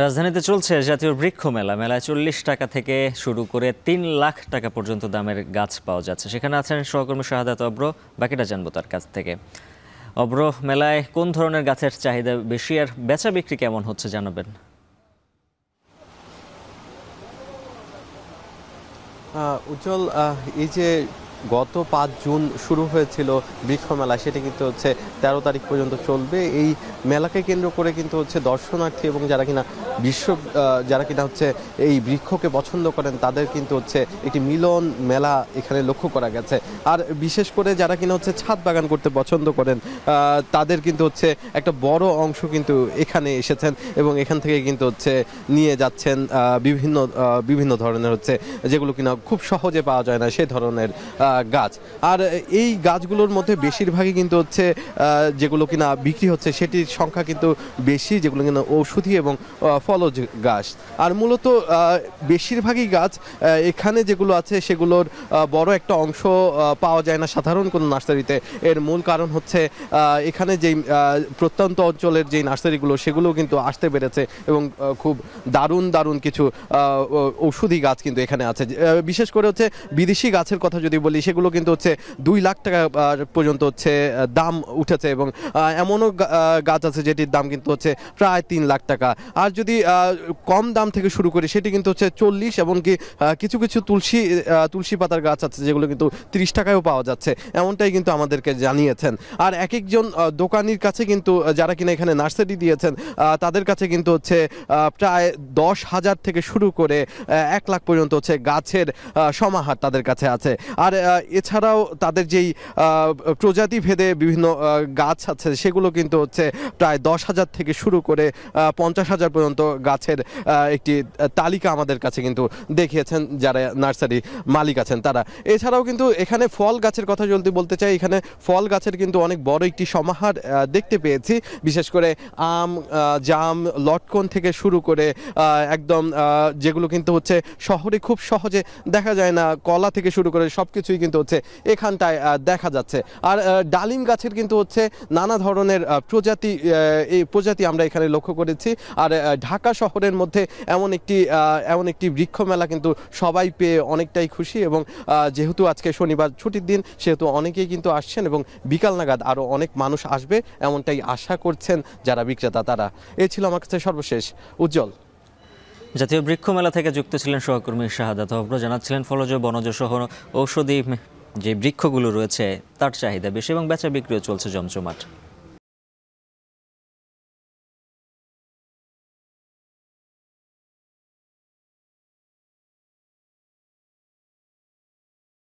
রাজধানীতে চলছে জাতীয় বৃক্ষ মেলা। মেলায় ৪০ টাকা থেকে শুরু করে ৩ লাখ টাকা পর্যন্ত দামের গাছ পাওয়া যাচ্ছে। সেখানে আছেন সহকর্মী শাহাদাত অব্র। বাকিটা জানবো তার কাছ থেকে। অব্র, মেলায় কোন ধরনের গাছের চাহিদা বেশি আর বেচা বিক্রি কেমন হচ্ছে জানাবেন? উজ্জ্বল, এই যে গত ৫ জুন শুরু হয়েছিল বৃক্ষ মেলা, সেটা কিন্তু হচ্ছে ১৩ তারিখ পর্যন্ত চলবে। এই মেলাকে কেন্দ্র করে কিন্তু হচ্ছে দর্শনার্থী এবং যারা কিনা হচ্ছে এই বৃক্ষকে পছন্দ করেন তাদের কিন্তু হচ্ছে একটি মিলন মেলা এখানে লক্ষ্য করা গেছে। আর বিশেষ করে যারা কিনা হচ্ছে ছাদ বাগান করতে পছন্দ করেন তাদের কিন্তু হচ্ছে একটা বড় অংশ কিন্তু এখানে এসেছেন এবং এখান থেকে কিন্তু হচ্ছে নিয়ে যাচ্ছেন বিভিন্ন ধরনের হচ্ছে যেগুলো কিনা খুব সহজে পাওয়া যায় না সেই ধরনের গাছ। আর এই গাছগুলোর মধ্যে বেশিরভাগই কিন্তু হচ্ছে যেগুলো কিনা বিক্রি হচ্ছে সেটির সংখ্যা কিন্তু বেশি, যেগুলো কিনা ঔষধি এবং ফলজ গাছ। আর মূলত বেশিরভাগই গাছ এখানে যেগুলো আছে সেগুলোর বড় একটা অংশ পাওয়া যায় না সাধারণ কোনো নার্সারিতে। এর মূল কারণ হচ্ছে এখানে যেই প্রত্যন্ত অঞ্চলের যেই নার্সারিগুলো সেগুলো কিন্তু আসতে পেরেছে এবং খুব দারুণ কিছু ঔষধি গাছ কিন্তু এখানে আছে। বিশেষ করে হচ্ছে বিদেশি গাছের কথা যদি বলি, সেগুলো কিন্তু হচ্ছে ২ লাখ টাকা পর্যন্ত হচ্ছে দাম উঠেছে এবং এমনও গাছ আছে যেটির দাম কিন্তু হচ্ছে প্রায় ৩ লাখ টাকা। আর যদি কম দাম থেকে শুরু করি সেটি কিন্তু হচ্ছে ৪০, এমনকি কিছু তুলসী পাতার গাছ আছে যেগুলো কিন্তু ৩০ টাকায়ও পাওয়া যাচ্ছে, এমনটাই কিন্তু আমাদেরকে জানিয়েছেন। আর এক একজন দোকানির কাছে কিন্তু যারা কিনা এখানে নার্সারি দিয়েছেন তাদের কাছে কিন্তু হচ্ছে প্রায় ১০,০০০ থেকে শুরু করে ১ লাখ পর্যন্ত হচ্ছে গাছের সমাহার তাদের কাছে আছে। আর এছাড়াও তাদের যেই প্রজাতি ভেদে বিভিন্ন গাছ আছে সেগুলো কিন্তু হচ্ছে প্রায় ১০,০০০ থেকে শুরু করে ৫০,০০০ পর্যন্ত গাছের একটি তালিকা আমাদের কাছে কিন্তু দেখিয়েছেন যারা নার্সারি মালিক আছেন তারা। এছাড়াও কিন্তু এখানে ফল গাছের কথা যদি বলতে চাই, এখানে ফল গাছের কিন্তু অনেক বড় একটি সমাহার দেখতে পেয়েছি। বিশেষ করে আম, জাম, লটকন থেকে শুরু করে একদম যেগুলো কিন্তু হচ্ছে শহরে খুব সহজে দেখা যায় না, কলা থেকে শুরু করে সব কিছুই কিন্তু হচ্ছে এখানটায় দেখা যাচ্ছে। আর ডালিম গাছের কিন্তু হচ্ছে নানা ধরনের প্রজাতি আমরা এখানে লক্ষ্য করেছি। আর ঢাকা শহরের মধ্যে এমন একটি বৃক্ষ মেলা কিন্তু সবাই পেয়ে অনেকটাই খুশি এবং যেহেতু আজকে শনিবার ছুটির দিন সেহেতু অনেকেই কিন্তু আসছেন এবং বিকাল নাগাদ আরও অনেক মানুষ আসবে এমনটাই আশা করছেন যারা বিক্রেতা তারা। এই ছিল আমার কাছে সর্বশেষ। উজ্জ্বল। জাতীয় বৃক্ষ মেলা থেকে যুক্ত ছিলেন সহকর্মী শাহাদাত অব্র। জানাচ্ছিলেন ফলজ, বনজ সহ ঔষধি যে বৃক্ষগুলো রয়েছে তার চাহিদা বেশি এবং বেচা বিক্রিও চলছে জমজমাট।